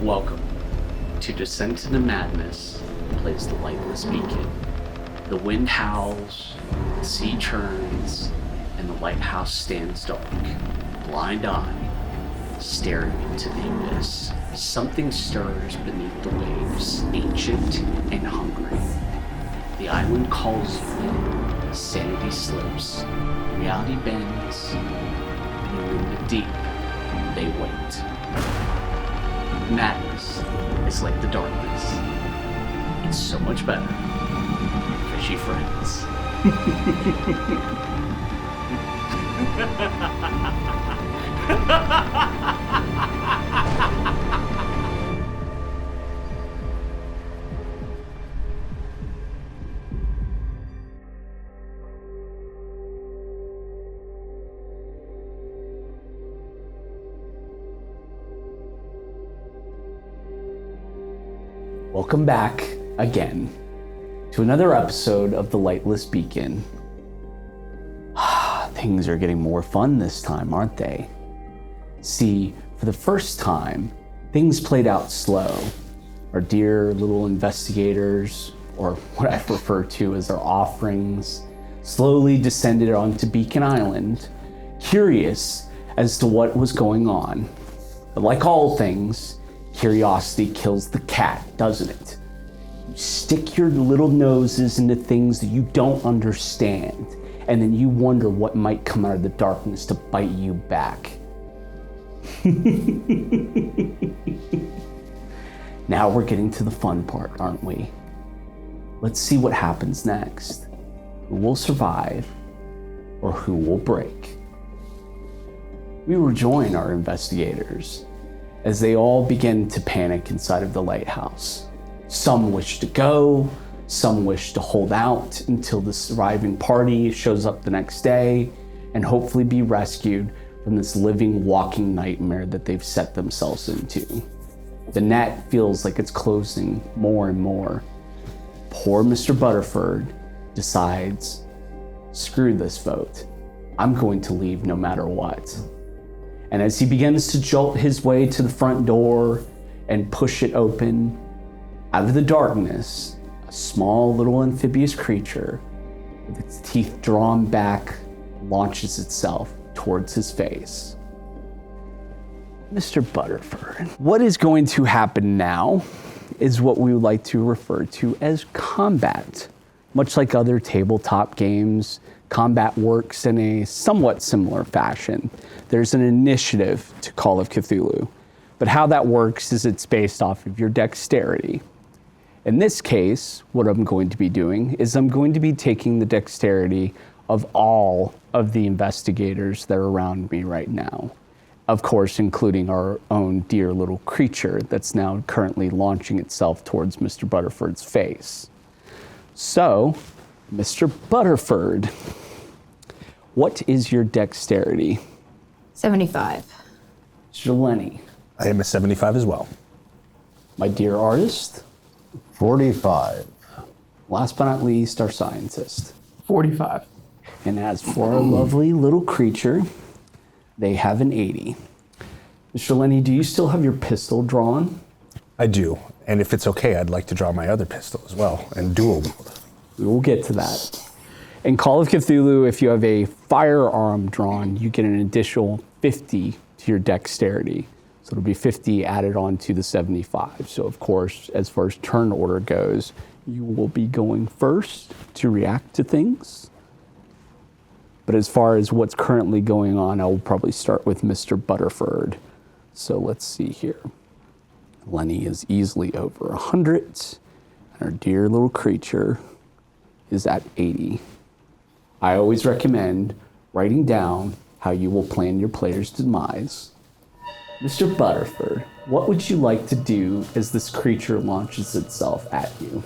Welcome to Descent into Madness, plays the Lightless Beacon. The wind howls, the sea churns, and the lighthouse stands dark, blind eye, staring into the abyss. Something stirs beneath the waves, ancient and hungry. The island calls you in, sanity slips, reality bends, and in the deep, they wait. Madness is like the darkness. It's so much better. Fishy friends. Welcome back again to another episode of the Lightless Beacon. Things are getting more fun this time, aren't they? See, for the first time, things played out slow. Our dear little investigators, or what I refer to as our offerings, slowly descended onto Beacon Island, curious as to what was going on. But like all things, curiosity kills the cat, doesn't it? You stick your little noses into things that you don't understand, and then you wonder what might come out of the darkness to bite you back. Now we're getting to the fun part, aren't we? Let's see what happens next. Who will survive, or who will break? We rejoin our investigators as they all begin to panic inside of the lighthouse. Some wish to go, some wish to hold out until the surviving party shows up the next day and hopefully be rescued from this living, walking nightmare that they've set themselves into. The net feels like it's closing more and more. Poor Mr. Butterford decides, screw this vote. I'm going to leave no matter what. And as he begins to jolt his way to the front door and push it open, out of the darkness, a small little amphibious creature with its teeth drawn back launches itself towards his face. Mr. Butterford, what is going to happen now is what we would like to refer to as combat. Much like other tabletop games, combat works in a somewhat similar fashion. There's an initiative to Call of Cthulhu, but how that works is it's based off of your dexterity. In this case, what I'm going to be doing is I'm going to be taking the dexterity of all of the investigators that are around me right now. Of course, including our own dear little creature that's now currently launching itself towards Mr. Butterford's face. So, Mr. Butterford, what is your dexterity? 75. Mr. Lenny. I am a 75 as well. My dear artist. 45. Last but not least, our scientist. 45. And as for our lovely little creature, they have an 80. Mr. Lenny, do you still have your pistol drawn? I do. And if it's okay, I'd like to draw my other pistol as well and dual wield. We will get to that. In Call of Cthulhu, if you have a firearm drawn, you get an additional 50 to your dexterity. So it'll be 50 added on to the 75. So of course, as far as turn order goes, you will be going first to react to things. But as far as what's currently going on, I will probably start with Mr. Butterford. So let's see here. Lenny is easily over 100, and our dear little creature is at 80. I always recommend writing down how you will plan your player's demise. Mr. Butterford, what would you like to do as this creature launches itself at you?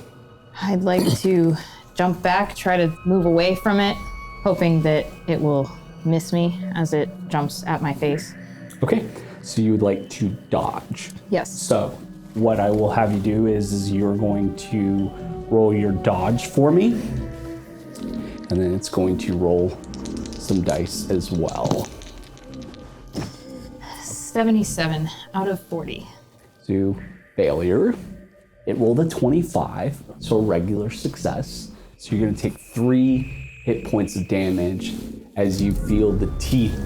I'd like to jump back, try to move away from it, hoping that it will miss me as it jumps at my face. Okay, so you would like to dodge. Yes. So what I will have you do is you're going to roll your dodge for me, and then it's going to roll some dice as well. 77 out of 40. to failure. It rolled a 25, so a regular success. So you're gonna take 3 hit points of damage as you feel the teeth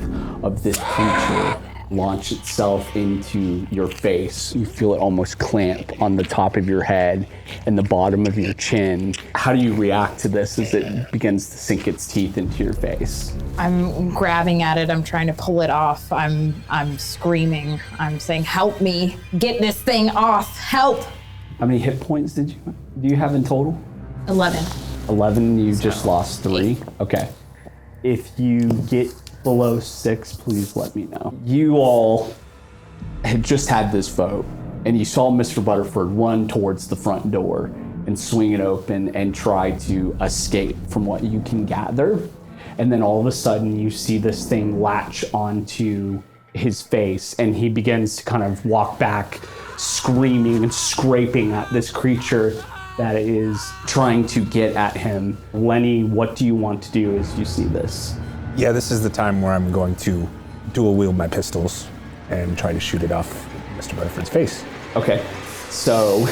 of this creature launch itself into your face. You feel it almost clamp on the top of your head and the bottom of your chin. How do you react to this as it begins to sink its teeth into your face? I'm grabbing at it. I'm trying to pull it off. I'm screaming. I'm saying, help me. Get this thing off. Help. How many hit points do you have in total? 11. 11, you just lost 3? Okay. If you get below 6, please let me know. You all had just had this vote, and you saw Mr. Butterford run towards the front door and swing it open and try to escape from what you can gather. And then all of a sudden, you see this thing latch onto his face, and he begins to kind of walk back, screaming and scraping at this creature that is trying to get at him. Lenny, what do you want to do as you see this? Yeah, this is the time where I'm going to dual wield my pistols and try to shoot it off Mr. Butterford's face. Okay, so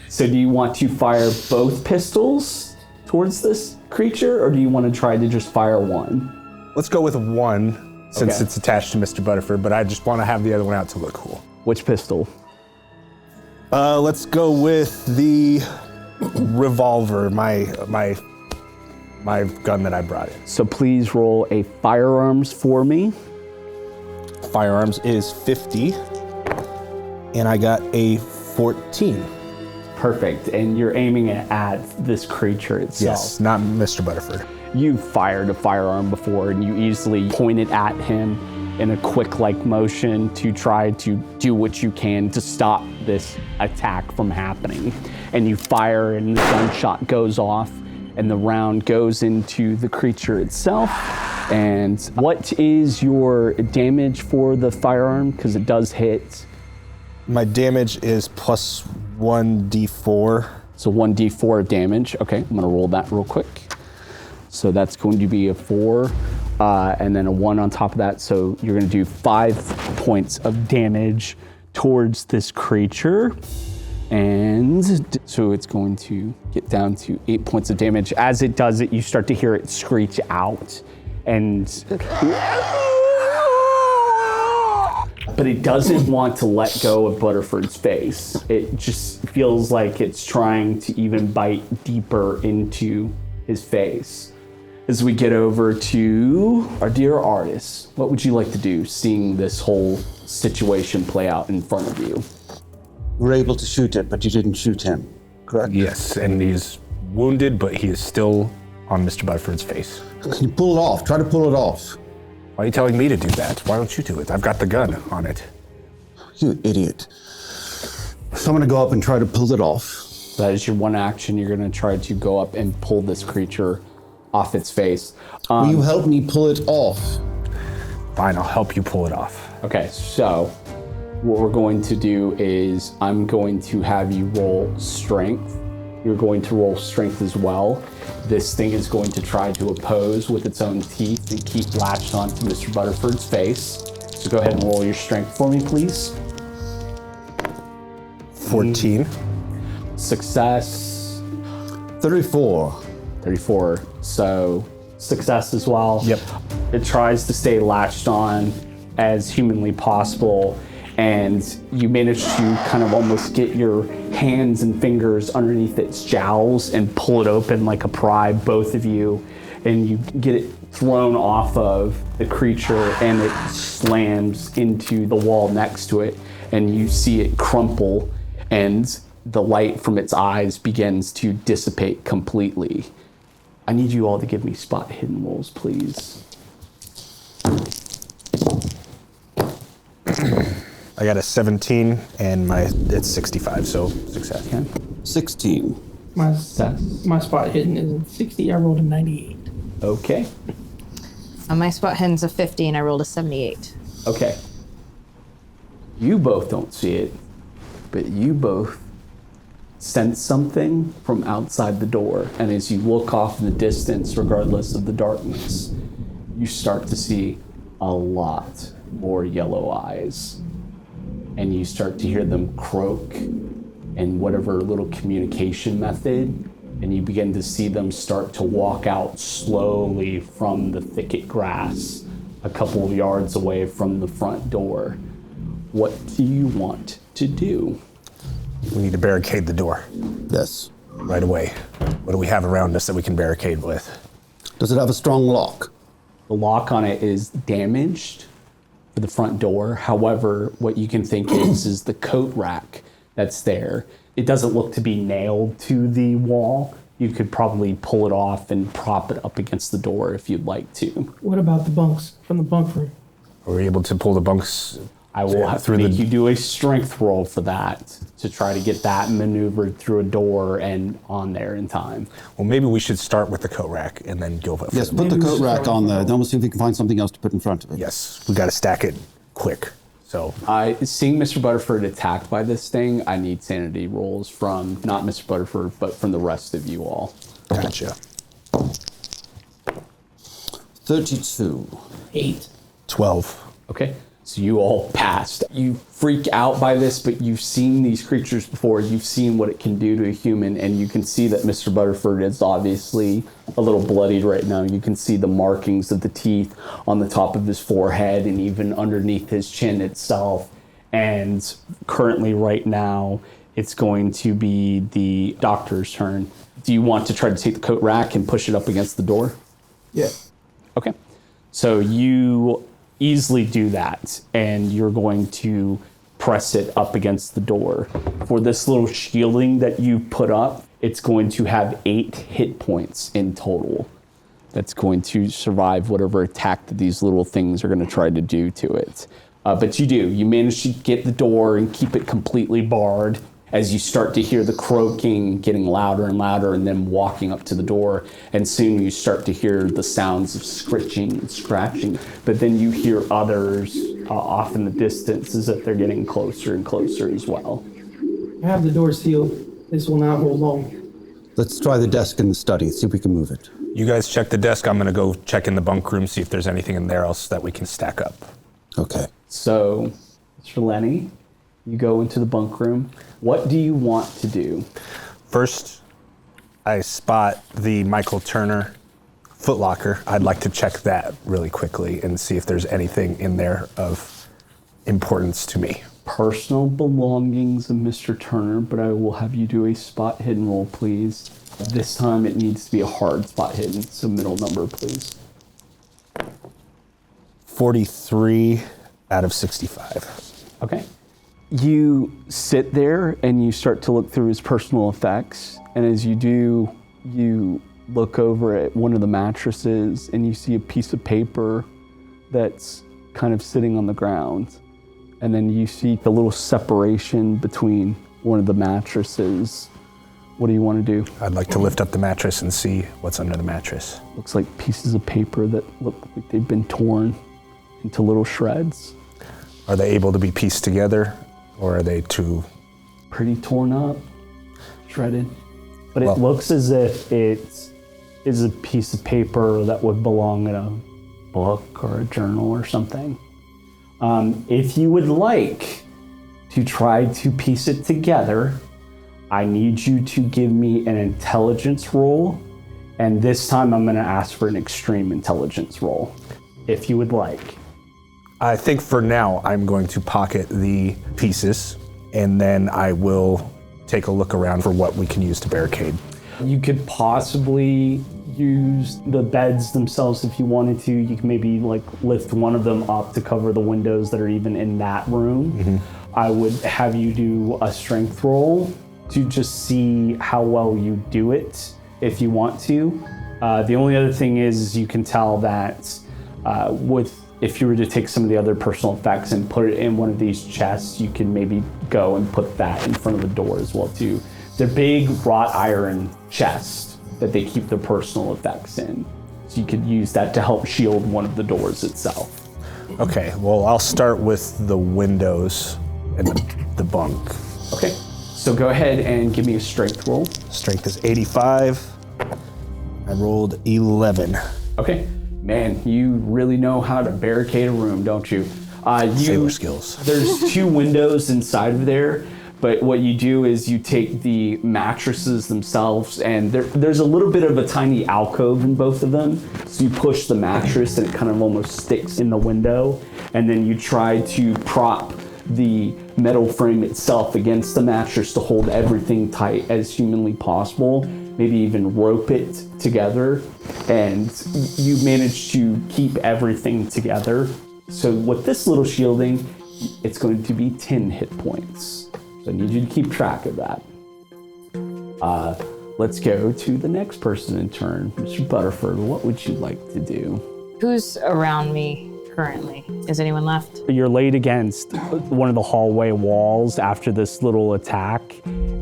so do you want to fire both pistols towards this creature, or do you want to try to just fire one? Let's go with one, since Okay. it's attached to Mr. Butterford, but I just want to have the other one out to look cool. Which pistol? Let's go with the revolver, my gun that I brought in. So please roll a firearms for me. Firearms is 50, and I got a 14. Perfect, and you're aiming it at this creature itself. Yes, not Mr. Butterford. You've fired a firearm before, and you easily point it at him in a quick motion to try to do what you can to stop this attack from happening. And you fire, and the gunshot goes off, and the round goes into the creature itself. And what is your damage for the firearm? Because it does hit. My damage is plus 1d4. So 1d4 damage. Okay, I'm gonna roll that real quick. So that's going to be a 4, and then a 1 on top of that. So you're gonna do 5 points of damage towards this creature. And so it's going to get down to 8 points of damage. As it does it, you start to hear it screech out. But it doesn't want to let go of Butterford's face. It just feels like it's trying to even bite deeper into his face. As we get over to our dear artist, what would you like to do seeing this whole situation play out in front of you? You were able to shoot it, but you didn't shoot him, correct? Yes, and he's wounded, but he is still on Mr. Butterford's face. Can you pull it off? Try to pull it off. Why are you telling me to do that? Why don't you do it? I've got the gun on it. You idiot. So I'm gonna go up and try to pull it off. That is your one action. You're gonna try to go up and pull this creature off its face. Will you help me pull it off? Fine, I'll help you pull it off. Okay, so what we're going to do is I'm going to have you roll strength. You're going to roll strength as well. This thing is going to try to oppose with its own teeth and keep latched onto Mr. Butterford's face. So go ahead and roll your strength for me, please. 14. Success. 34. 34. So success as well. Yep. It tries to stay latched on as humanly possible, and you manage to kind of almost get your hands and fingers underneath its jowls and pull it open like a pry, both of you, and you get it thrown off of the creature, and it slams into the wall next to it, and you see it crumple, and the light from its eyes begins to dissipate completely. I need you all to give me spot hidden rolls, please. I got a 17 and it's 65, so success. Okay. 16. My Success. my spot hidden is a 60. I rolled a 98. Okay. My spot hidden's a 50 and I rolled a 78. Okay. You both don't see it, but you both sense something from outside the door. And as you look off in the distance, regardless of the darkness, you start to see a lot more yellow eyes. and you start to hear them croak in whatever little communication method, and you begin to see them start to walk out slowly from the thicket grass a couple of yards away from the front door. What do you want to do? We need to barricade the door Yes. right away. What do we have around us that we can barricade with? Does it have a strong lock? The lock on it is damaged for the front door. However, what you can think is the coat rack that's there. It doesn't look to be nailed to the wall. You could probably pull it off and prop it up against the door if you'd like to. What about the bunks from the bunk room? Are we able to pull the bunks? I will have to Through the- make you do a strength roll for that to try to get that maneuvered through a door and on there in time. Well, maybe we should start with the coat rack and then go for Yes, put the coat rack on there. Then we'll see if we can find something else to put in front of it. Yes, we got to stack it quick. So Seeing Mr. Butterford attacked by this thing, I need sanity rolls from not Mr. Butterford, but from the rest of you all. gotcha. 32. 8. 12. Okay, so you all passed. You freak out by this, but you've seen these creatures before. You've seen what it can do to a human, and you can see that Mr. Butterford is obviously a little bloodied right now. You can see the markings of the teeth on the top of his forehead and even underneath his chin itself. And currently, right now, it's going to be the doctor's turn. Do you want to try to take the coat rack and push it up against the door? Yeah. Okay. So you easily do that, and you're going to press it up against the door. For this little shielding that you put up, it's going to have 8 hit points in total. That's going to survive whatever attack that these little things are going to try to do to it. But you manage to get the door and keep it completely barred. As you start to hear the croaking getting louder and louder and then walking up to the door, and soon you start to hear the sounds of scritching and scratching, but then you hear others off in the distance as if they're getting closer and closer as well. I have the door sealed. This will not hold long. Let's try the desk in the study, see if we can move it. You guys check the desk. I'm going to go check in the bunk room, see if there's anything in there else that we can stack up. Okay. So, Mr. Lenny, you go into the bunk room. What do you want to do? First, I spot the Michael Turner footlocker. I'd like to check that really quickly and see if there's anything in there of importance to me. Personal belongings of Mr. Turner, but I will have you do a spot hidden roll, please. This time it needs to be a hard spot hidden, so middle number, please. 43 out of 65. Okay. You sit there and you start to look through his personal effects, and as you do, you look over at one of the mattresses and you see a piece of paper that's kind of sitting on the ground. And then you see the little separation between one of the mattresses. What do you want to do? I'd like to lift up the mattress and see what's under the mattress. Looks like pieces of paper that look like they've been torn into little shreds. Are they able to be pieced together, or are they too... Pretty torn up, shredded. But it Well- looks as if it is a piece of paper that would belong in a book or a journal or something. If you would like to try to piece it together, I need you to give me an intelligence roll, and this time I'm going to ask for an extreme intelligence roll, if you would like. I think for now I'm going to pocket the pieces, and then I will take a look around for what we can use to barricade. You could possibly use the beds themselves if you wanted to. You can maybe lift one of them up to cover the windows that are even in that room. Mm-hmm. I would have you do a strength roll to just see how well you do it if you want to. The only other thing is you can tell that if you were to take some of the other personal effects and put it in one of these chests, you can maybe go and put that in front of the door as well too. They're big wrought iron chests that they keep their personal effects in. So you could use that to help shield one of the doors itself. Okay, well, I'll start with the windows and the bunk. Okay, so go ahead and give me a strength roll. Strength is 85. I rolled 11. Okay, man, you really know how to barricade a room, don't you? Sailor skills. There's 2 windows inside of there, but what you do is you take the mattresses themselves, and there's a little bit of a tiny alcove in both of them. So you push the mattress and it kind of almost sticks in the window, and then you try to prop the metal frame itself against the mattress to hold everything tight as humanly possible, maybe even rope it together, and you manage to keep everything together. So with this little shielding, it's going to be 10 hit points. So I need you to keep track of that. Let's go to the next person in turn. Mr. Butterford, what would you like to do? Who's around me currently? Is anyone left? You're laid against one of the hallway walls after this little attack,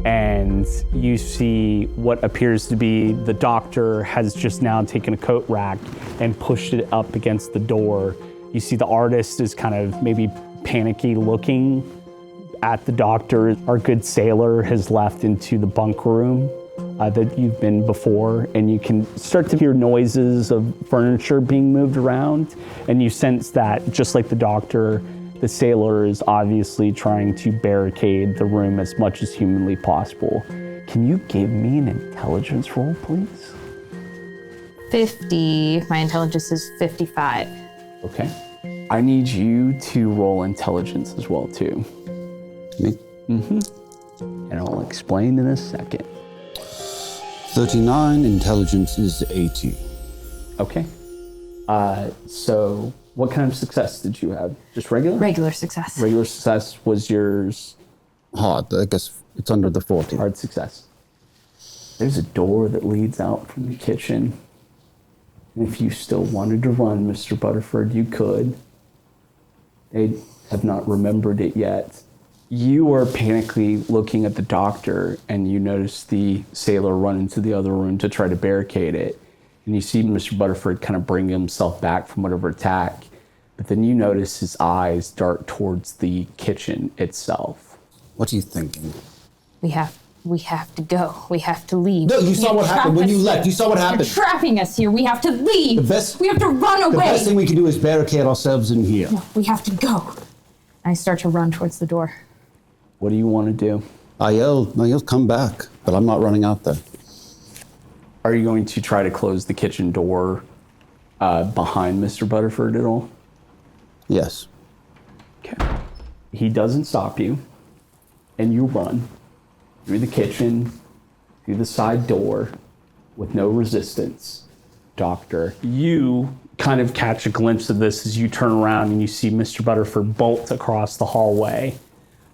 and you see what appears to be the doctor has just now taken a coat rack and pushed it up against the door. You see the artist is kind of maybe panicky looking at the doctor. Our good sailor has left into the bunk room that you've been before, and you can start to hear noises of furniture being moved around, and you sense that, just like the doctor, the sailor is obviously trying to barricade the room as much as humanly possible. Can you give me an intelligence roll, please? 50. My intelligence is 55. Okay. I need you to roll intelligence as well, too. Me? And I'll explain in a second. 39, intelligence is 80. Okay. So what kind of success did you have? Just regular? Regular success. Regular success was yours. Hard, I guess it's under the 40. Hard success. There's a door that leads out from the kitchen. And if you still wanted to run, Mr. Butterford, you could. They have not remembered it yet. You are panically looking at the doctor, and you notice the sailor run into the other room to try to barricade it. And you see Mr. Butterford kind of bring himself back from whatever attack. But then you notice his eyes dart towards the kitchen itself. What are you thinking? We have to go. We have to leave. No, you saw what happened when you left. You saw what happened. You're trapping us here. We have to leave. We have to run away. The best thing we can do is barricade ourselves in here. No, we have to go. I start to run towards the door. What do you want to do? I yelled, come back, but I'm not running out there. Are you going to try to close the kitchen door behind Mr. Butterford at all? Yes. Okay. He doesn't stop you, and you run through the kitchen, through the side door, with no resistance. Doctor, you kind of catch a glimpse of this as you turn around and you see Mr. Butterford bolt across the hallway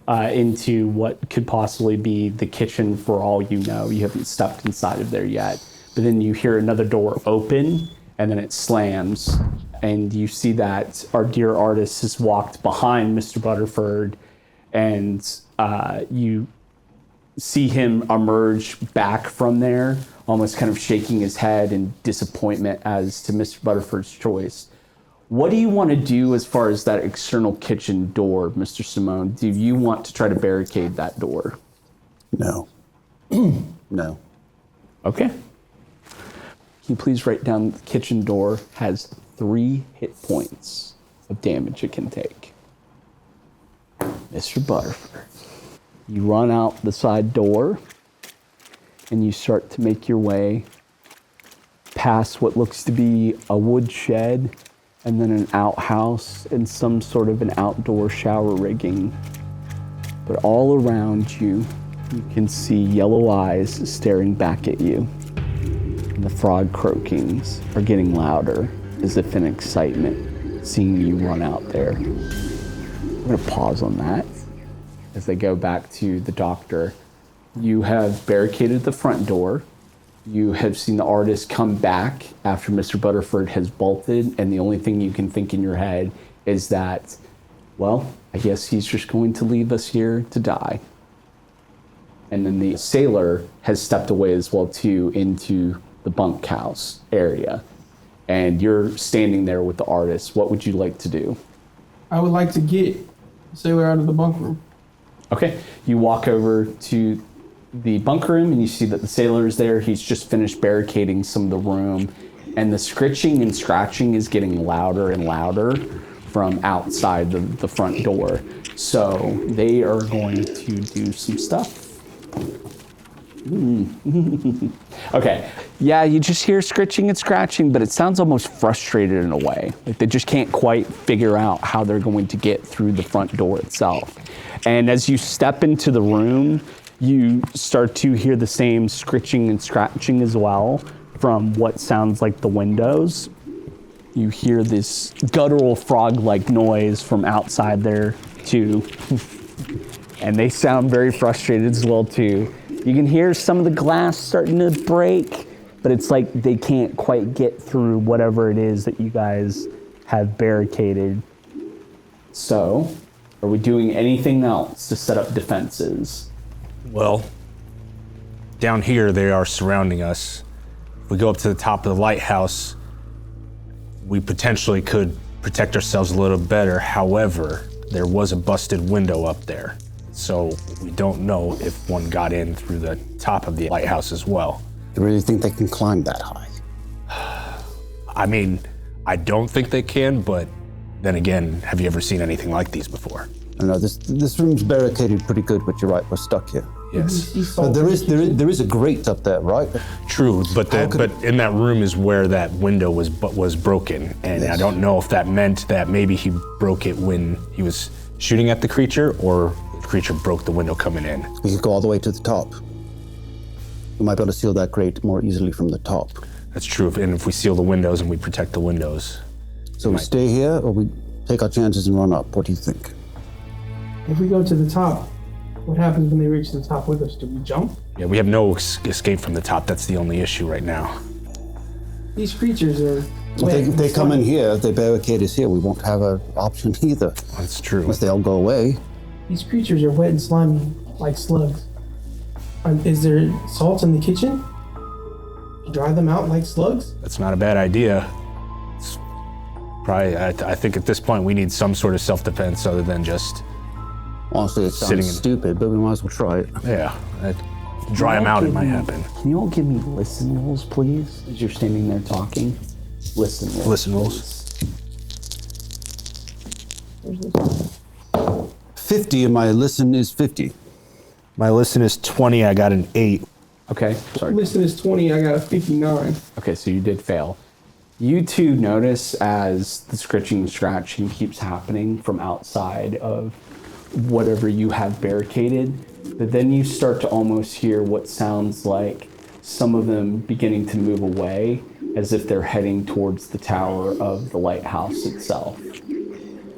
into what could possibly be the kitchen for all you know. You haven't stepped inside of there yet. But then you hear another door open, and then it slams, and you see that our dear artist has walked behind Mr. Butterford, and you see him emerge back from there, almost kind of shaking his head in disappointment as to Mr. Butterford's choice. What do you want to do as far as that external kitchen door, Mr. Simone? Do you want to try to barricade that door? No. No. Okay. Can you please write down the kitchen door has 3 hit points of damage it can take? Mr. Butterford. You run out the side door, and you start to make your way past what looks to be a wood shed, and then an outhouse and some sort of an outdoor shower rigging. But all around you, you can see yellow eyes staring back at you. And the frog croakings are getting louder, as if in excitement, seeing you run out there. I'm gonna pause on that as they go back to the doctor. You have barricaded the front door. You have seen the artist come back after Mr. Butterford has bolted, and the only thing you can think in your head is that, well, I guess he's just going to leave us here to die. And then the sailor has stepped away as well, too, into the bunkhouse area. And you're standing there with the artist. What would you like to do? I would like to get the sailor out of the bunk room. Okay, you walk over to the bunk room and you see that the sailor is there. He's just finished barricading some of the room, and the scritching and scratching is getting louder and louder from outside the front door. So they are going to do some stuff. Okay, yeah, you just hear scritching and scratching, but it sounds almost frustrated in a way. Like they just can't quite figure out how they're going to get through the front door itself. And as you step into the room, you start to hear the same scritching and scratching as well from what sounds like the windows. You hear this guttural frog-like noise from outside there too. And they sound very frustrated as well too. You can hear some of the glass starting to break, but it's like they can't quite get through whatever it is that you guys have barricaded. So, are we doing anything else to set up defenses? Well, down here they are surrounding us. If we go up to the top of the lighthouse, we potentially could protect ourselves a little better. However, there was a busted window up there. So we don't know if one got in through the top of the lighthouse as well. You really think they can climb that high? I mean, I don't think they can, but then again, have you ever seen anything like these before? I know this room's barricaded pretty good, but you're right, we're stuck here. Yes. But there is a grate up there, right? True, but in that room is where that window was broken, and Yes. I don't know if that meant that maybe he broke it when he was shooting at the creature, or the creature broke the window coming in. We could go all the way to the top. We might be able to seal that grate more easily from the top. That's true, and if we seal the windows and we protect the windows. So we stay here, or we take our chances and run up? What do you think? If we go to the top, what happens when they reach the top with us? Do we jump? Yeah, we have no escape from the top. That's the only issue right now. These creatures are. If they come in here, if they barricade us here, we won't have an option either. That's true. Unless they all go away. These creatures are wet and slimy, like slugs. Is there salt in the kitchen? Dry them out like slugs? That's not a bad idea. It's probably, I think at this point we need some sort of self-defense other than just, Honestly, it Sitting sounds in- stupid, but we might as well try it. dry them out, it might happen. Can you all give me listen rolls, please, as you're standing there talking? Listen rolls. Listen rolls. 50 and my listen is 50. My listen is 20, I got an 8. Okay, sorry. Listen is 20, I got a 59. Okay, so you did fail. You two notice as the scritching and scratching keeps happening from outside of whatever you have barricaded, but then you start to almost hear what sounds like some of them beginning to move away as if they're heading towards the tower of the lighthouse itself.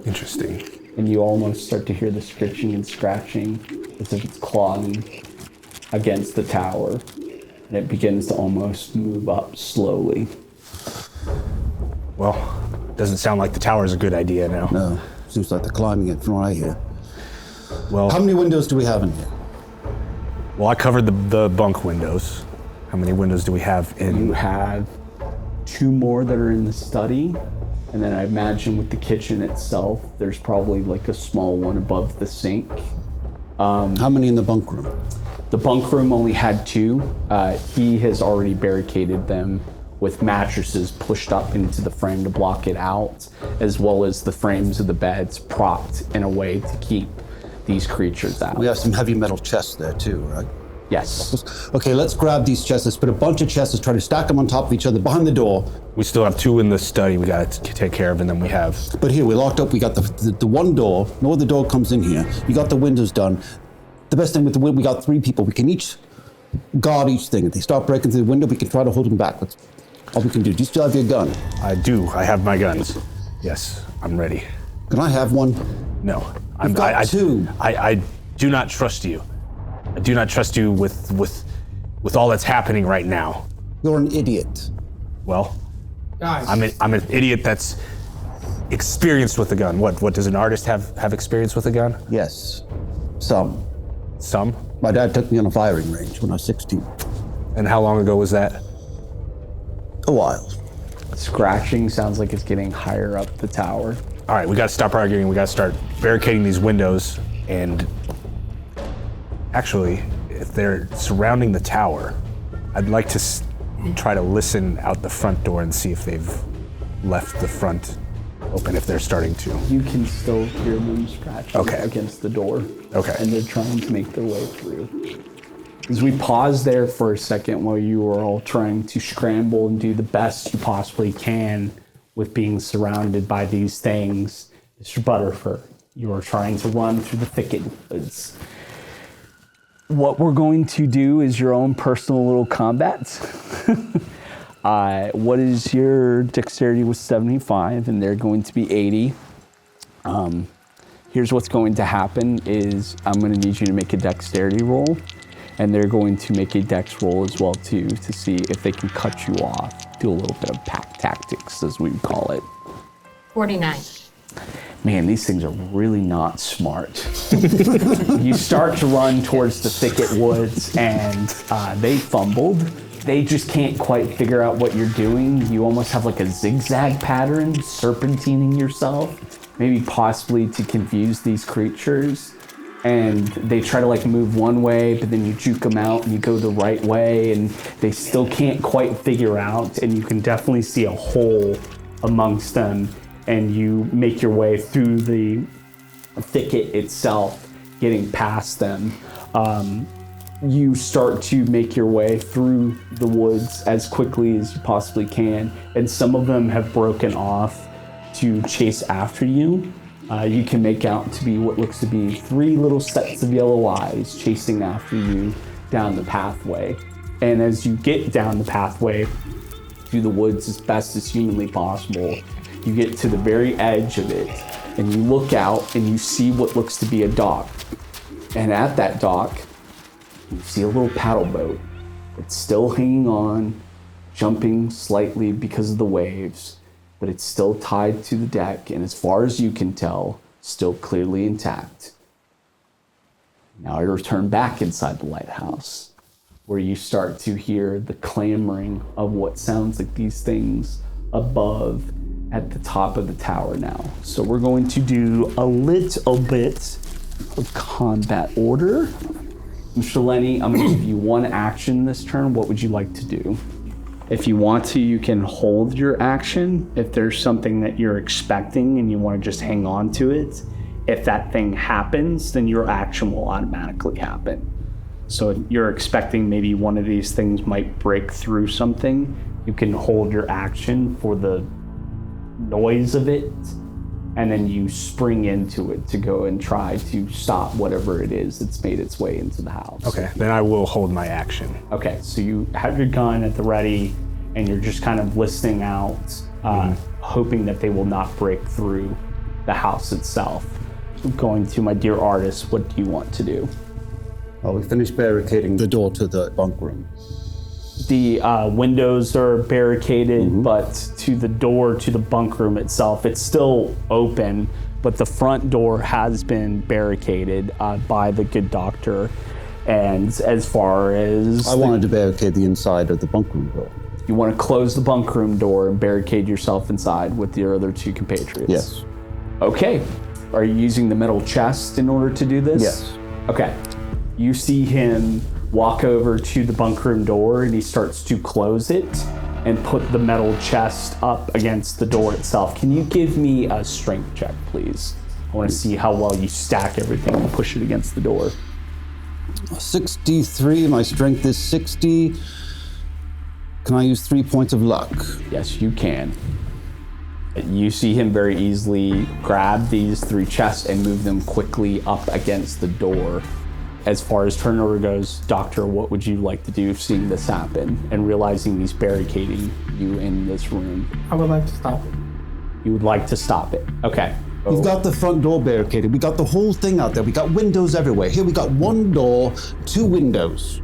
Interesting. And you almost start to hear the scritching and scratching as if it's clawing against the tower, and it begins to almost move up slowly. Well, doesn't sound like the tower is a good idea now. No, seems like they're climbing it from right here. Well, How many windows do we have in here? well, I covered the bunk windows. How many windows do we have in? You have 2 more that are in the study, and then I imagine with the kitchen itself, there's probably like a small one above the sink. How many in the bunk room? The bunk room only had 2. He has already barricaded them with mattresses pushed up into the frame to block it out, as well as the frames of the beds propped in a way to keep these creatures out. We have some heavy metal chests there too, right? Yes. Okay, let's grab these chests. Let's put a bunch of chests. Let's try to stack them on top of each other behind the door. We still have 2 in the study we got to take care of, and then we have... But here, we're locked up. We got the one door. No other door comes in here. You got the windows done. The best thing with the window, we got 3 people. We can each guard each thing. If they start breaking through the window, we can try to hold them back. That's all we can do. Do you still have your gun? I do. I have my guns. Yes, I'm ready. Can I have one? No. You've got 2. I do not trust you. I do not trust you with all that's happening right now. You're an idiot. Well, Guys, I'm an idiot that's experienced with a gun. What does an artist have experience with a gun? Yes. Some. Some. My dad took me on a firing range when I was 16. And how long ago was that? A while. Scratching sounds like it's getting higher up the tower. All right, we got to stop arguing. We got to start barricading these windows. And actually, if they're surrounding the tower, I'd like to try to listen out the front door and see if they've left the front open if they're starting to. You can still hear them scratching against the door. Okay. And they're trying to make their way through. As we pause there for a second while you are all trying to scramble and do the best you possibly can with being surrounded by these things, Mr. Butterford, you are trying to run through the thicket woods. What we're going to do is your own personal little combat. What is your dexterity with 75, and they're going to be 80. Here's what's going to happen is I'm going to need you to make a dexterity roll, and they're going to make a dex roll as well too to see if they can cut you off. Do a little bit of pack tactics, as we would call it. 49. Man, these things are really not smart. You start to run towards the thicket woods, and they fumbled. They just can't quite figure out what you're doing. You almost have like a zigzag pattern, serpentining yourself, maybe possibly to confuse these creatures. And they try to like move one way, but then you juke them out and you go the right way, and they still can't quite figure out. And you can definitely see a hole amongst them, and you make your way through the thicket itself, getting past them. You start to make your way through the woods as quickly as you possibly can, and some of them have broken off to chase after you. You can make out to be what looks to be 3 little sets of yellow eyes chasing after you down the pathway. And as you get down the pathway through the woods as best as humanly possible, you get to the very edge of it, and you look out and you see what looks to be a dock. And at that dock, you see a little paddle boat. It's still hanging on, jumping slightly because of the waves, but it's still tied to the deck, and as far as you can tell, still clearly intact. Now I return back inside the lighthouse, where you start to hear the clamoring of what sounds like these things above at the top of the tower now. So we're going to do a little bit of combat order. Mr. Lenny, I'm going to give you one action this turn. What would you like to do? If you want to, you can hold your action. If there's something that you're expecting and you want to just hang on to it, if that thing happens, then your action will automatically happen. So if you're expecting maybe one of these things might break through something, you can hold your action for the noise of it, and then you spring into it to go and try to stop whatever it is that's made its way into the house. Okay, then I will hold my action. Okay, so you have your gun at the ready, and you're just kind of listening out, hoping that they will not break through the house itself. Going to my dear artist, what do you want to do? Well, we finished barricading the door to the bunk room. The windows are barricaded, but to the door to the bunk room itself, it's still open, but the front door has been barricaded by the good doctor. And as far as... I wanted to barricade the inside of the bunk room door. You want to close the bunk room door and barricade yourself inside with your other 2 compatriots? Yes. Okay. Are you using the metal chest in order to do this? Yes. Okay. You see him walk over to the bunk room door, and he starts to close it and put the metal chest up against the door itself. Can you give me a strength check, please? I want to see how well you stack everything and push it against the door. 63, my strength is 60. Can I use 3 points of luck? Yes, you can. You see him very easily grab these 3 chests and move them quickly up against the door. As far as turnover goes, Doctor, what would you like to do seeing this happen and realizing he's barricading you in this room? I would like to stop it. You would like to stop it. Okay. We've got the front door barricaded. We got the whole thing out there. We got windows everywhere. Here we got 1 door, 2 windows.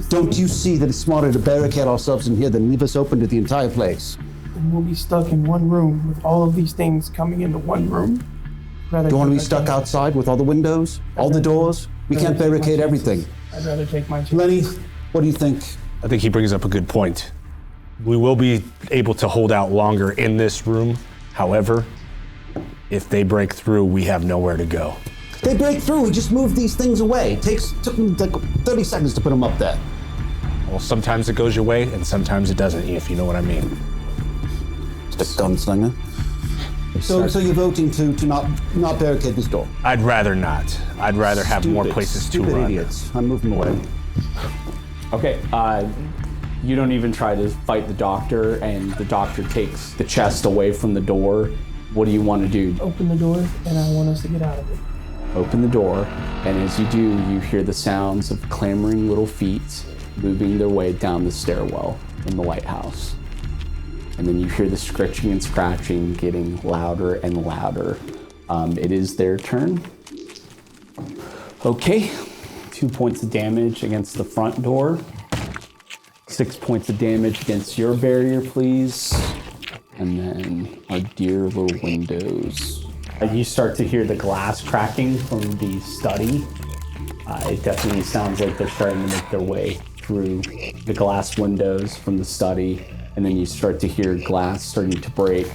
Don't you see that it's smarter to barricade ourselves in here than leave us open to the entire place? And we'll be stuck in one room with all of these things coming into one room. Do you want to be stuck outside with all the windows, all the doors? We can't barricade everything. I'd rather take my chance. Lenny, what do you think? I think he brings up a good point. We will be able to hold out longer in this room. However, if they break through, we have nowhere to go. They break through, we just move these things away. Took me like 30 seconds to put them up there. Well, sometimes it goes your way, and sometimes it doesn't, if you know what I mean. Just a gunslinger. So you're voting to not barricade this door? I'd rather not. I'd rather have more places to Stupid run. idiots. I'm moving away. Okay, you don't even try to fight the doctor, and the doctor takes the chest away from the door. What do you want to do? Open the door, and I want us to get out of it. Open the door, and as you do, you hear the sounds of clamoring little feet moving their way down the stairwell in the lighthouse. And then you hear the scratching and scratching getting louder and louder. It is their turn. Okay, 2 points of damage against the front door. 6 points of damage against your barrier, please. And then our dear little windows. You start to hear the glass cracking from the study. It definitely sounds like they're starting to make their way through the glass windows from the study. And then you start to hear glass starting to break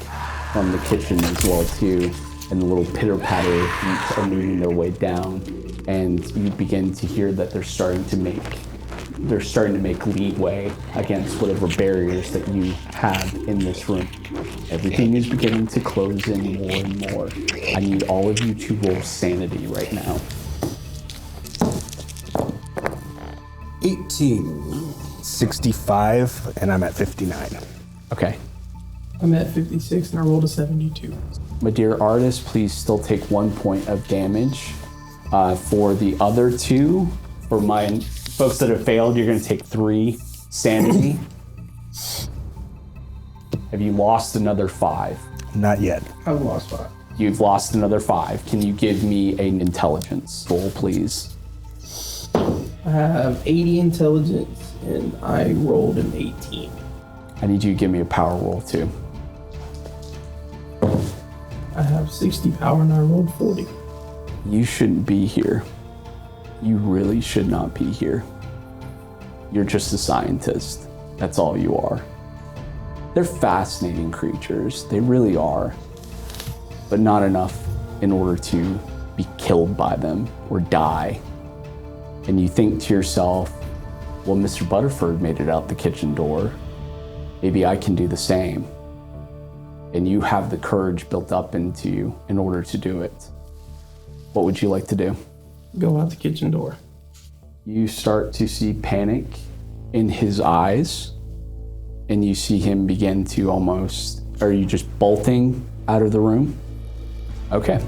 from the kitchen as well too. And the little pitter-patter feet are moving their way down. And you begin to hear that they're starting to make leeway against whatever barriers that you have in this room. Everything is beginning to close in more and more. I need all of you to roll sanity right now. 18. 65, and I'm at 59. Okay. I'm at 56, and I rolled a 72. My dear artist, please still take 1 point of damage. For the other two, for my folks that have failed, you're going to take 3 sanity. Have you lost another 5? Not yet. I've lost 5. You've lost another 5. Can you give me an intelligence roll, please? I have 80 intelligence, and I rolled an 18. I need you to give me a power roll, too. I have 60 power, and I rolled 40. You shouldn't be here. You really should not be here. You're just a scientist. That's all you are. They're fascinating creatures. They really are. But not enough in order to be killed by them or die. And you think to yourself, well, Mr. Butterford made it out the kitchen door. Maybe I can do the same. And you have the courage built up into you in order to do it. What would you like to do? Go out the kitchen door. You start to see panic in his eyes, and you see him begin to almost, are you just bolting out of the room? Okay.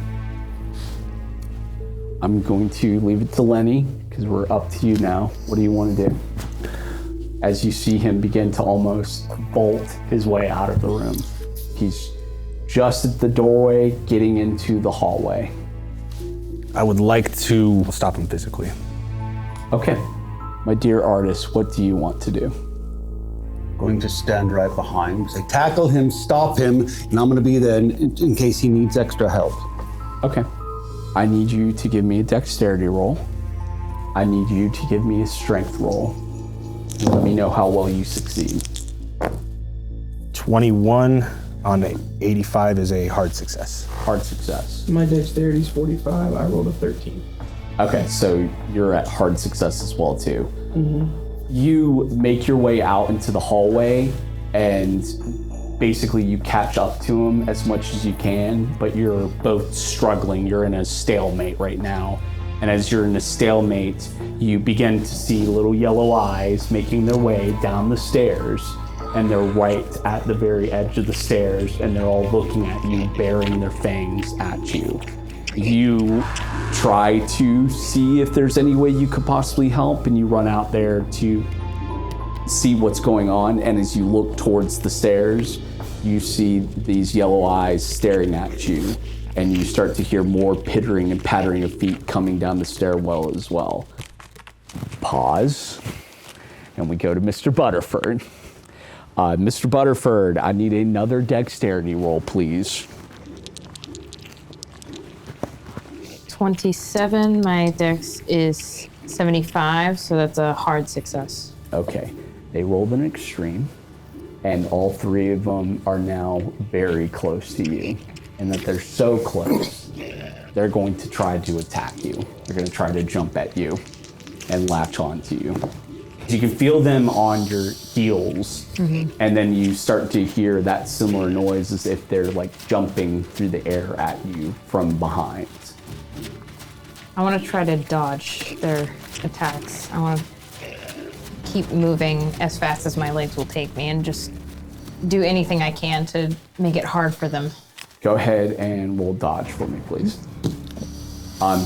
I'm going to leave it to Lenny, because we're up to you now. What do you want to do? As you see him begin to almost bolt his way out of the room. He's just at the doorway, getting into the hallway. I would like to stop him physically. Okay. My dear artist, what do you want to do? Going to stand right behind. Say, tackle him, stop him, and I'm going to be there in case he needs extra help. Okay. I need you to give me a dexterity roll. I need you to give me a strength roll. Let me know how well you succeed. 21 on 85 is a hard success. Hard success. My dexterity is 45. I rolled a 13. Okay, so you're at hard success as well too. You make your way out into the hallway, and basically you catch up to him as much as you can, but you're both struggling. You're in a stalemate right now. And as you're in a stalemate, you begin to see little yellow eyes making their way down the stairs, and they're right at the very edge of the stairs, and they're all looking at you, baring their fangs at you. You try to see if there's any way you could possibly help, and you run out there to see what's going on, and as you look towards the stairs, you see these yellow eyes staring at you, and you start to hear more pittering and pattering of feet coming down the stairwell as well. Pause, and we go to Mr. Butterford. Mr. Butterford, I need another dexterity roll, please. 27, my dex is 75, so that's a hard success. Okay, they rolled an extreme, and all 3 of them are now very close to you, and that they're so close, they're going to try to attack you. They're going to try to jump at you and latch onto you. You can feel them on your heels, and then you start to hear that similar noise as if they're like jumping through the air at you from behind. I want to try to dodge their attacks. I want to keep moving as fast as my legs will take me and just do anything I can to make it hard for them. Go ahead and roll dodge for me, please.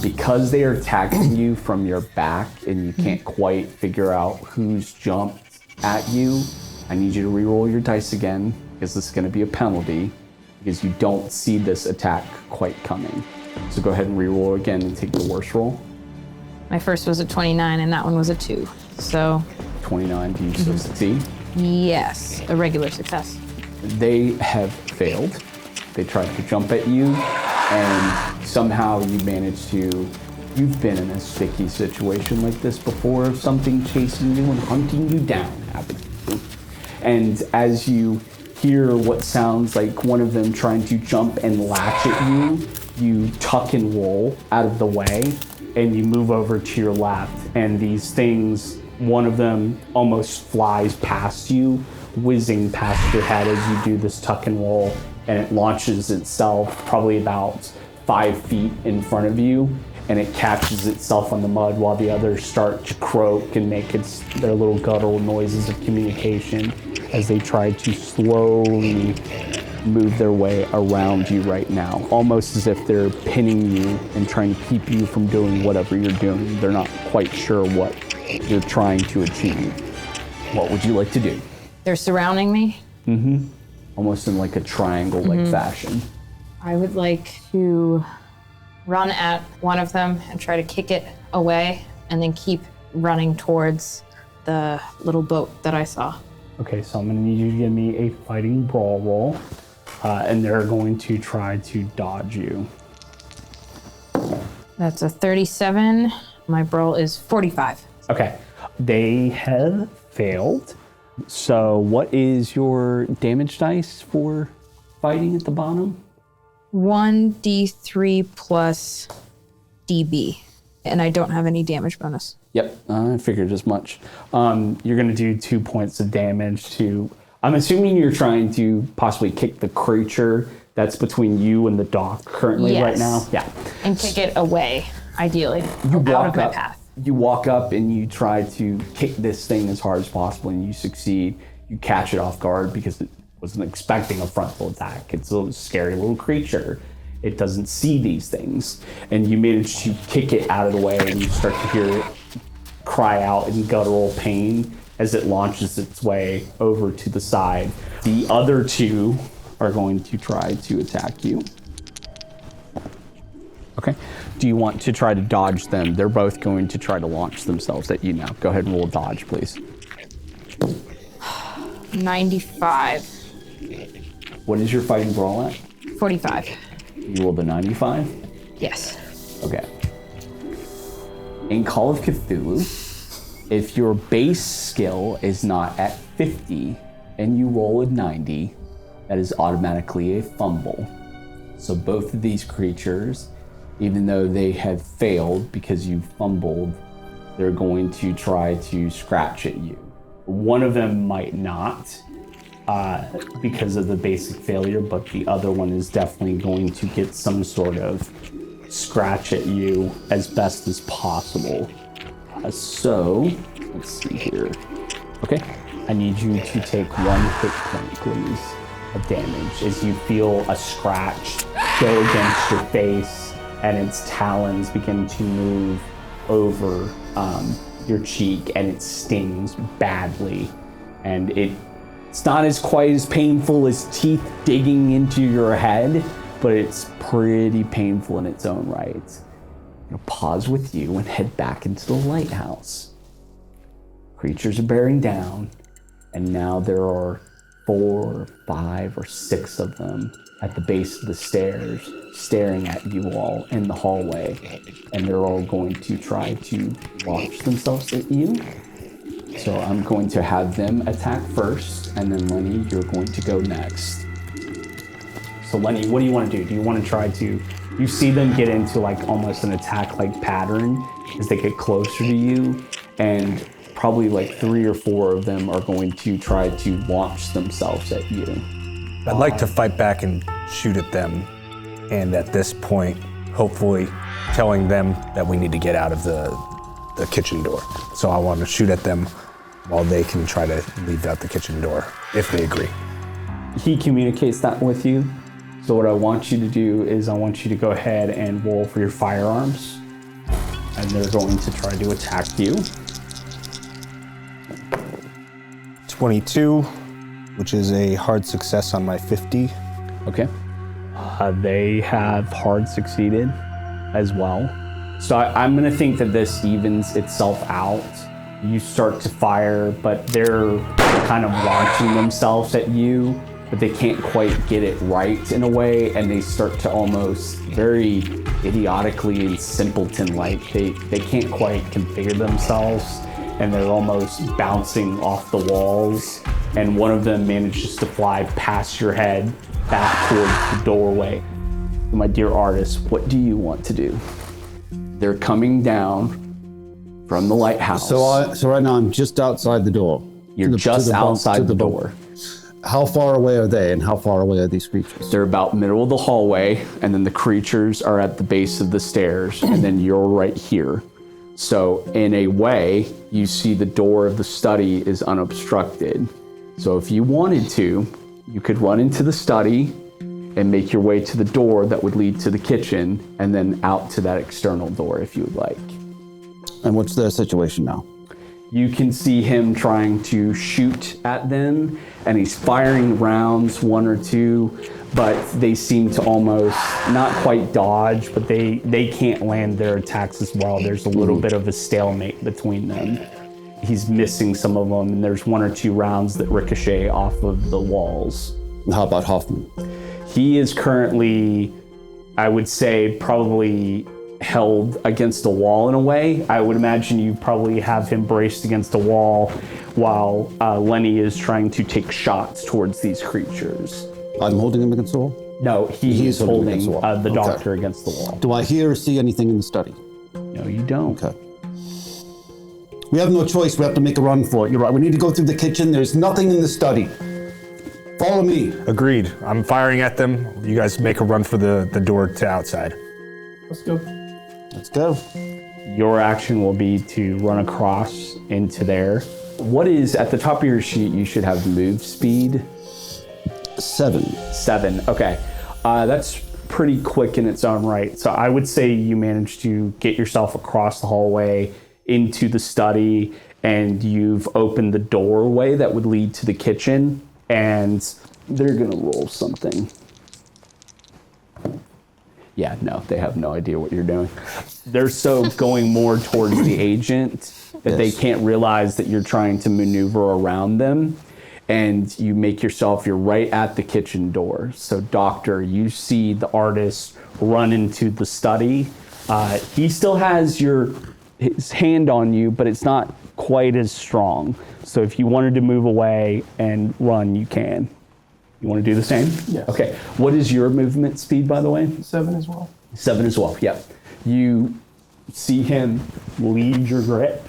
Because they are attacking you from your back and you can't quite figure out who's jumped at you, I need you to re-roll your dice again, because this is going to be a penalty, because you don't see this attack quite coming. So go ahead and re-roll again and take the worst roll. My first was a 29 and that one was a 2. So 29, do you still succeed? yes, a regular success. They have failed. They tried to jump at you, and somehow you managed to. You've been in a sticky situation like this before, of something chasing you and hunting you down, happening. And as you hear what sounds like one of them trying to jump and latch at you, you tuck and roll out of the way, and you move over to your left, and these things, one of them almost flies past you, whizzing past your head as you do this tuck and roll, and it launches itself probably about 5 feet in front of you, and it catches itself on the mud while the others start to croak and make their little guttural noises of communication as they try to slowly move their way around you right now, almost as if they're pinning you and trying to keep you from doing whatever you're doing. They're not quite sure what you're trying to achieve. What would you like to do? They're surrounding me. Almost in like a triangle-like fashion. I would like to run at one of them and try to kick it away and then keep running towards the little boat that I saw. Okay, so I'm gonna need you to give me a fighting brawl roll, and they're going to try to dodge you. That's a 37. My brawl is 45. Okay, they have failed. So what is your damage dice for fighting at the bottom? 1d3 plus db. And I don't have any damage bonus. Yep, I figured as much. You're gonna do 2 points of damage to, I'm assuming you're trying to possibly kick the creature that's between you and the dock currently right now? Yeah. And kick it away, ideally, You out walk of my up, path. You walk up and you try to kick this thing as hard as possible, and you succeed. You catch it off guard because it wasn't expecting a frontal attack. It's a scary little creature. It doesn't see these things. And you manage to kick it out of the way, and you start to hear it cry out in guttural pain as it launches its way over to the side. The other two are going to try to attack you. Okay. Do you want to try to dodge them? They're both going to try to launch themselves at you now. Go ahead and roll dodge, please. 95. What is your fighting brawl at? 45. You rolled a 95? Yes. Okay. In Call of Cthulhu, if your base skill is not at 50 and you roll a 90, that is automatically a fumble. So both of these creatures, even though they have failed because you fumbled, they're going to try to scratch at you. One of them might not because of the basic failure, but the other one is definitely going to get some sort of scratch at you as best as possible. So, let's see here. Okay, I need you to take 1 hit point, please, of damage as you feel a scratch go against your face and its talons begin to move over your cheek, and it stings badly. And it's not as quite as painful as teeth digging into your head, but it's pretty painful in its own right. I'll pause with you and head back into the lighthouse. Creatures are bearing down, and now there are 4, 5, or 6 of them at the base of the stairs, staring at you all in the hallway, and they're all going to try to launch themselves at you. So I'm going to have them attack first, and then Lenny, you're going to go next. So Lenny, what do you want to do? Do you want to try to, you see them get into like almost an attack-like pattern as they get closer to you, and probably like 3 or 4 of them are going to try to launch themselves at you. I'd like to fight back and shoot at them, and at this point, hopefully telling them that we need to get out of the kitchen door. So I want to shoot at them while they can try to leave out the kitchen door, if they agree. He communicates that with you. So what I want you to do is I want you to go ahead and roll for your firearms. And they're going to try to attack you. 22, which is a hard success on my 50. Okay. They have hard succeeded as well. So I'm going to think that this evens itself out. You start to fire, but they're kind of launching themselves at you, but they can't quite get it right in a way, and they start to almost very idiotically and simpleton-like. They can't quite configure themselves, and they're almost bouncing off the walls, and one of them manages to fly past your head back towards the doorway. My dear artist, what do you want to do? They're coming down from the lighthouse. So right now I'm just outside the door. You're just outside the door. How far away are they, and how far away are these creatures? They're about middle of the hallway, and then the creatures are at the base of the stairs, and then you're right here. So in a way, you see the door of the study is unobstructed. So if you wanted to, you could run into the study and make your way to the door that would lead to the kitchen, and then out to that external door if you would like. And what's their situation now? You can see him trying to shoot at them, and he's firing rounds, 1 or 2, but they seem to almost not quite dodge, but they can't land their attacks as well. There's a little bit of a stalemate between them. He's missing some of them, and there's 1 or 2 rounds that ricochet off of the walls. How about Hoffman? He is currently, I would say, probably held against a wall in a way. I would imagine you probably have him braced against a wall while Lenny is trying to take shots towards these creatures. I'm holding him against the wall? No, he is holding against the wall. the doctor against the wall. Do I hear or see anything in the study? No, you don't. Okay. We have no choice. We have to make a run for it. You're right. We need to go through the kitchen. There's nothing in the study. Follow me. Agreed. I'm firing at them. You guys make a run for the door to outside. Let's go. Let's go. Your action will be to run across into there. What is, at the top of your sheet, you should have move speed. 7. 7, okay. That's pretty quick in its own right. So I would say you managed to get yourself across the hallway into the study, and you've opened the doorway that would lead to the kitchen, and they're gonna roll something. Yeah, no, they have no idea what you're doing. They're so going more towards the agent that they can't realize that you're trying to maneuver around them. And you make yourself, you're right at the kitchen door. So Doctor, you see the artist run into the study. He still has his hand on you, but it's not quite as strong. So if you wanted to move away and run, you can. You want to do the same? Yes. Okay. What is your movement speed, by the way? 7 as well. 7 as well, yep. You see him leave your grip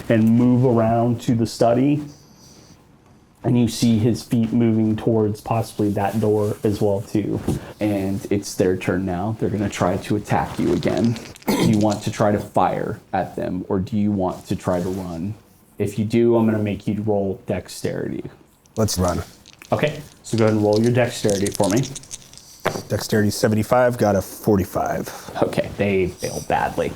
and move around to the study, and you see his feet moving towards possibly that door as well too. And it's their turn now. They're gonna try to attack you again. Do you want to try to fire at them, or do you want to try to run? If you do, I'm gonna make you roll dexterity. Let's run. Okay, so go ahead and roll your dexterity for me. Dexterity 75, got a 45. Okay, they failed badly.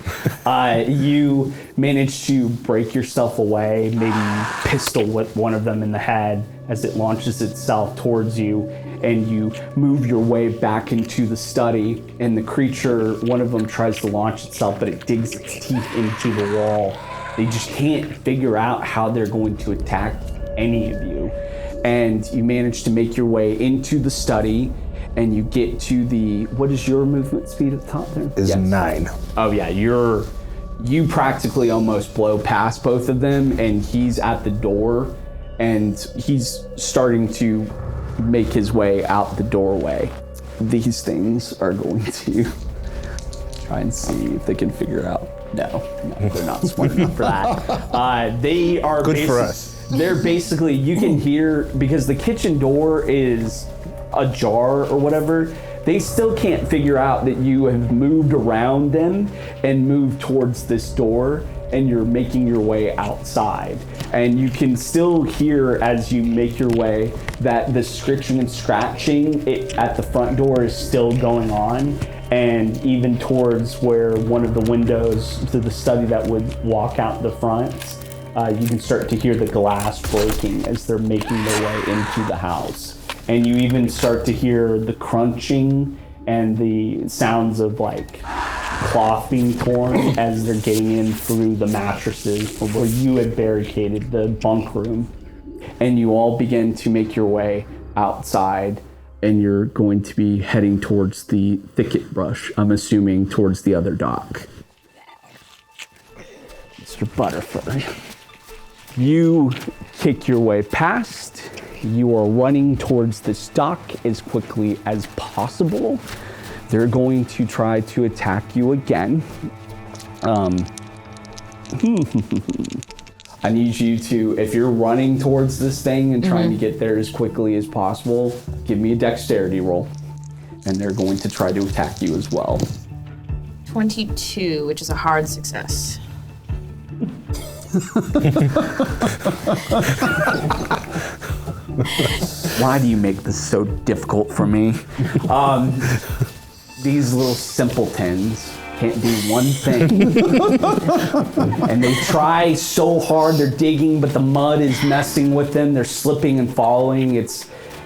You manage to break yourself away, maybe pistol whip one of them in the head as it launches itself towards you, and you move your way back into the study, and the creature, one of them tries to launch itself, but it digs its teeth into the wall. They just can't figure out how they're going to attack any of you. And you manage to make your way into the study, and you get to the, what is your movement speed at the top there? Is 9. Oh yeah, you practically almost blow past both of them, and he's at the door, and he's starting to make his way out the doorway. These things are going to try and see if they can figure out No, they're not smart enough for that. They are Good for us. They're basically, you can hear, because the kitchen door is ajar or whatever, they still can't figure out that you have moved around them and moved towards this door, and you're making your way outside. And you can still hear, as you make your way, that the scratching and scratching at the front door is still going on. And even towards where one of the windows to the study that would walk out the front, you can start to hear the glass breaking as they're making their way into the house. And you even start to hear the crunching and the sounds of like cloth being torn as they're getting in through the mattresses from where you had barricaded the bunk room. And you all begin to make your way outside, and you're going to be heading towards the thicket brush, I'm assuming towards the other dock. Mr. Butterford, you kick your way past. You are running towards this dock as quickly as possible. They're going to try to attack you again. I need you to, if you're running towards this thing and trying to get there as quickly as possible, give me a dexterity roll. And they're going to try to attack you as well. 22, which is a hard success. Why do you make this so difficult for me? These little simpletons can't do one thing. And they try so hard, they're digging, but the mud is messing with them. They're slipping and falling.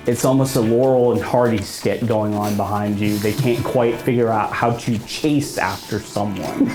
It's almost a Laurel and Hardy skit going on behind you. They can't quite figure out how to chase after someone.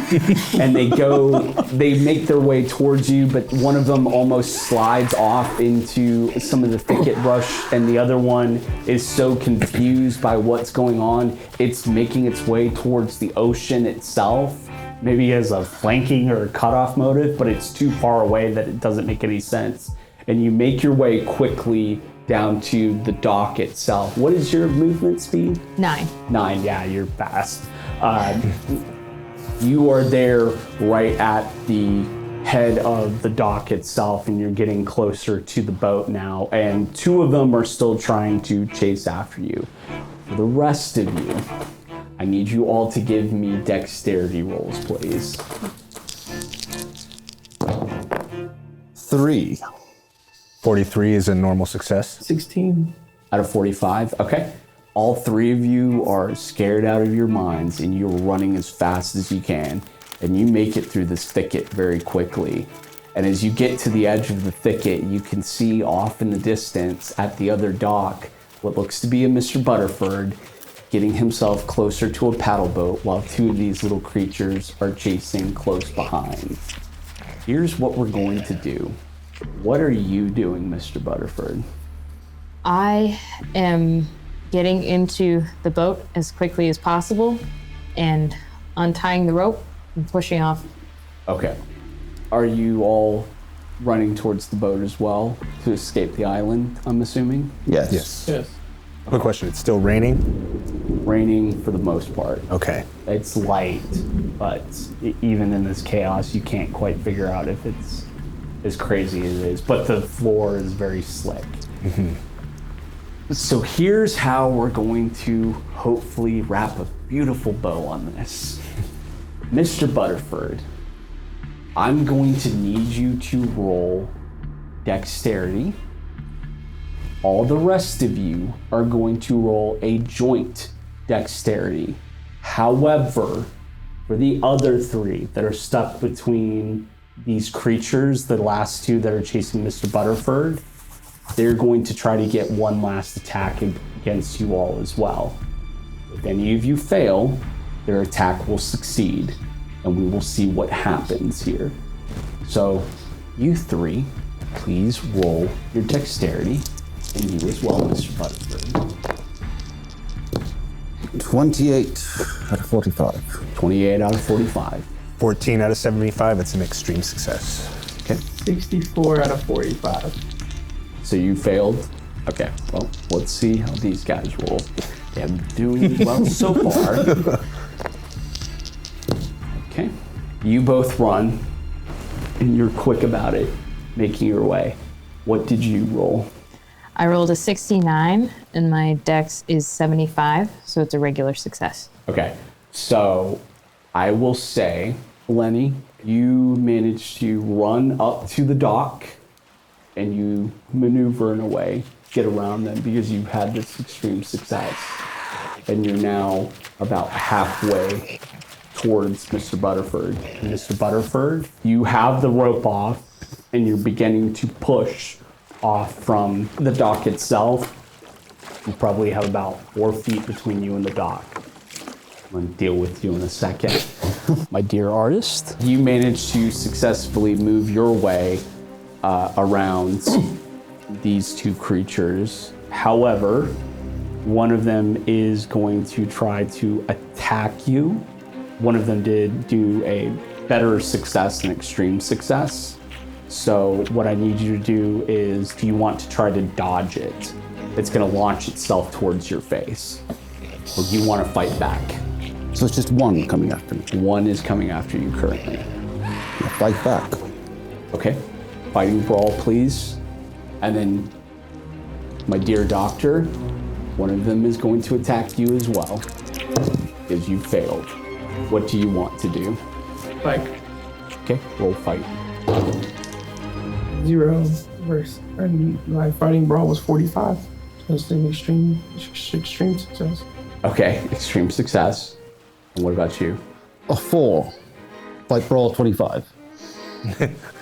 And they make their way towards you, but one of them almost slides off into some of the thicket brush, and the other one is so confused by what's going on, it's making its way towards the ocean itself. Maybe as a flanking or a cutoff motive, but it's too far away that it doesn't make any sense. And you make your way quickly down to the dock itself. What is your movement speed? 9. 9, yeah, you're fast. You are there right at the head of the dock itself, and you're getting closer to the boat now, and 2 of them are still trying to chase after you. For the rest of you, I need you all to give me dexterity rolls, please. 3. 43 is a normal success. 16. Out of 45, okay. All 3 of you are scared out of your minds, and you're running as fast as you can, and you make it through this thicket very quickly. And as you get to the edge of the thicket, you can see off in the distance at the other dock what looks to be a Mr. Butterford getting himself closer to a paddle boat while 2 of these little creatures are chasing close behind. Here's what we're going to do. What are you doing, Mr. Butterford? I am getting into the boat as quickly as possible and untying the rope and pushing off. Okay. Are you all running towards the boat as well to escape the island, I'm assuming? Yes. Yes. Quick question, it's still raining? Raining for the most part. Okay. It's light, but even in this chaos, you can't quite figure out if it's as crazy as it is, but the floor is very slick. So here's how we're going to hopefully wrap a beautiful bow on this. Mr. Butterford, I'm going to need you to roll dexterity. All the rest of you are going to roll a joint dexterity. However, for the other 3 that are stuck between these creatures, the last 2 that are chasing Mr. Butterford, they're going to try to get one last attack against you all as well. If any of you fail, their attack will succeed, and we will see what happens here. So, you 3, please roll your dexterity, and you as well, Mr. Butterford. 28 out of 45. 28 out of 45. 14 out of 75, it's an extreme success. Okay. 64 out of 45. So you failed? Okay, well, let's see how these guys roll. They're doing well so far. Okay, You both run, and you're quick about it, making your way. What did you roll? I rolled a 69, and my dex is 75, so it's a regular success. Okay, so I will say, Lenny, you managed to run up to the dock, and you maneuver in a way, get around them because you've had this extreme success. And you're now about halfway towards Mr. Butterford. Mr. Butterford, you have the rope off, and you're beginning to push off from the dock itself. You probably have about 4 feet between you and the dock. I'm gonna deal with you in a second. My dear artist, you managed to successfully move your way around these two creatures. However, one of them is going to try to attack you. One of them did do a better success than extreme success. So what I need you to do is, do you want to try to dodge it? It's gonna launch itself towards your face. Or do you want to fight back? So it's just one coming after me. One is coming after you currently. I fight back. Okay, fighting brawl, please. And then, my dear doctor, one of them is going to attack you as well, because you failed. What do you want to do? Like Okay, roll fight. 0 versus, and my fighting brawl was 45. So it's an extreme success. Okay, extreme success. And what about you? A 4. Fight brawl 25.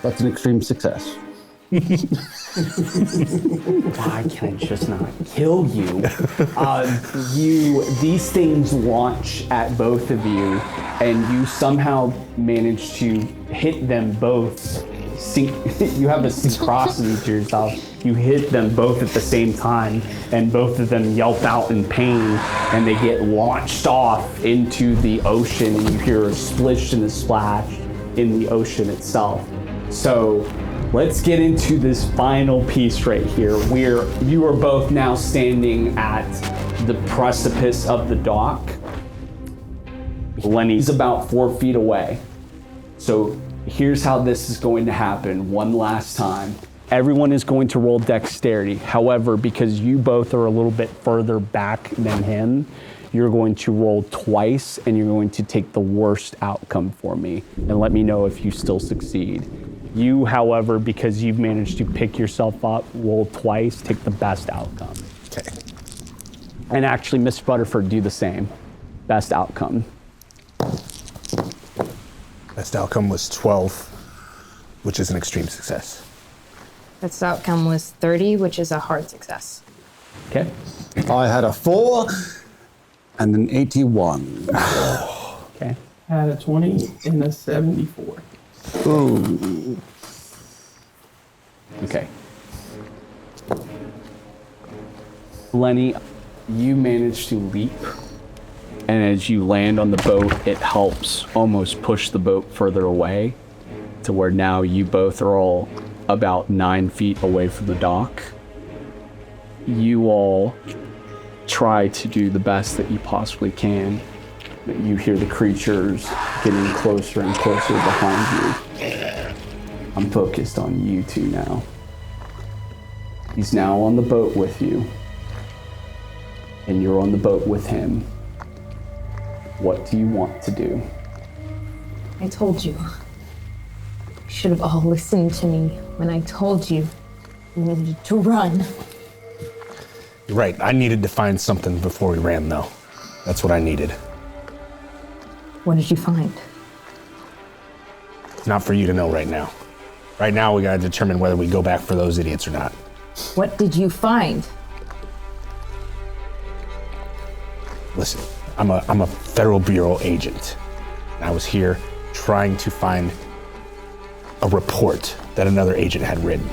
That's an extreme success. Why can I just not kill you? These things launch at both of you, and you somehow manage to hit them both. You have a synchronicity to yourself. You hit them both at the same time, and both of them yelp out in pain, and they get launched off into the ocean, and you hear a splish and a splash in the ocean itself. So let's get into this final piece right here, where you are both now standing at the precipice of the dock. Lenny's about 4 feet away. So here's how this is going to happen one last time. Everyone is going to roll dexterity. However, because you both are a little bit further back than him, you're going to roll twice, and you're going to take the worst outcome for me and let me know if you still succeed. You, however, because you've managed to pick yourself up, roll twice, take the best outcome. Okay. And actually, Mr. Butterford, do the same. Best outcome. Best outcome was 12, which is an extreme success. Its outcome was 30, which is a hard success. Okay. I had a 4 and an 81. Okay. I had a 20 and a 74. Ooh. Okay. Lenny, you manage to leap, and as you land on the boat, it helps almost push the boat further away to where now you both are all about 9 feet away from the dock. You all try to do the best that you possibly can, but you hear the creatures getting closer and closer behind you. I'm focused on you two now. He's now on the boat with you, and you're on the boat with him. What do you want to do? I told you. You should have all listened to me when I told you needed to run. You're right. I needed to find something before we ran, though. That's what I needed. What did you find? It's not for you to know right now. Right now, we gotta determine whether we go back for those idiots or not. What did you find? Listen, I'm a Federal Bureau agent. I was here trying to find a report that another agent had written.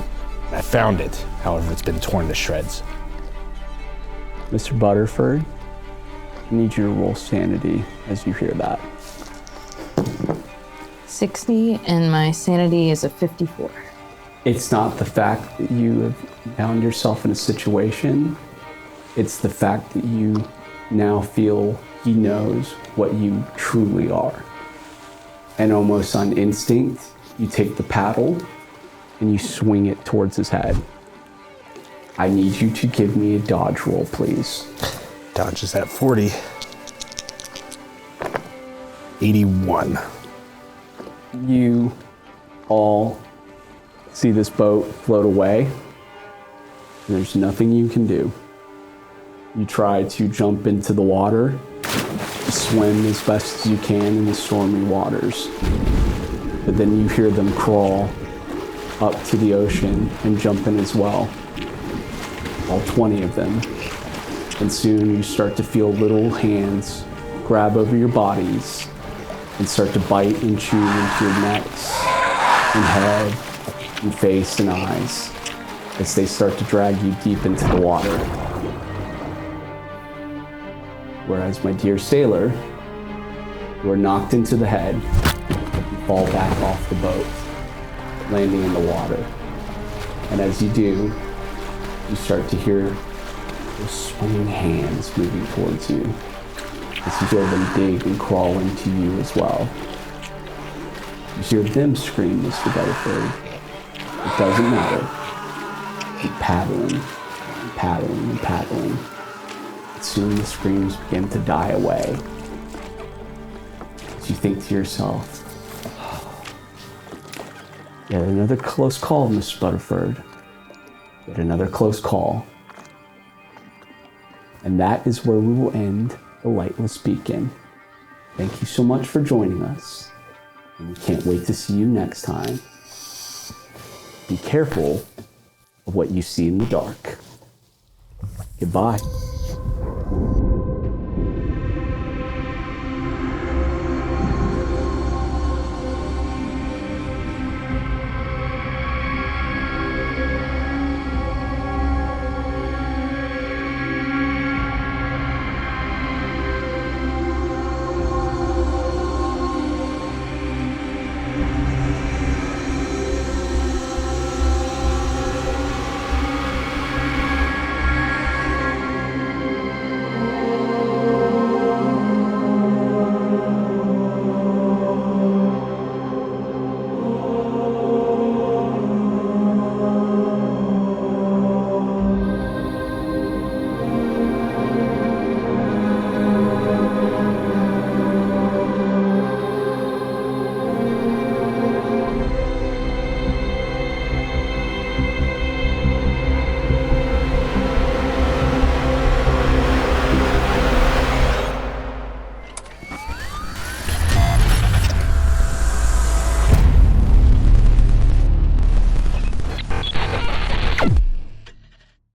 I found it. However, it's been torn to shreds. Mr. Butterford, I need you to roll sanity as you hear that. 60, and my sanity is a 54. It's not the fact that you have found yourself in a situation. It's the fact that you now feel he knows what you truly are. And almost on instinct, you take the paddle and you swing it towards his head. I need you to give me a dodge roll, please. Dodge is at 40. 81. You all see this boat float away. There's nothing you can do. You try to jump into the water, swim as best as you can in the stormy waters. But then you hear them crawl up to the ocean and jump in as well. All 20 of them. And soon you start to feel little hands grab over your bodies and start to bite and chew into your necks and head and face and eyes as they start to drag you deep into the water. Whereas, my dear sailor, you are knocked into the head and fall back off the boat, landing in the water. And as you do, you start to hear those swinging hands moving towards you as you feel them dig and crawl into you as well. You hear them scream, Mr. Butterford. It doesn't matter. Keep paddling, and paddling, and paddling. Soon the screams begin to die away. As you think to yourself, yet another close call, Mr. Butterford. Yet another close call. And that is where we will end the Lightless Beacon. Thank you so much for joining us. And we can't wait to see you next time. Be careful of what you see in the dark. Goodbye.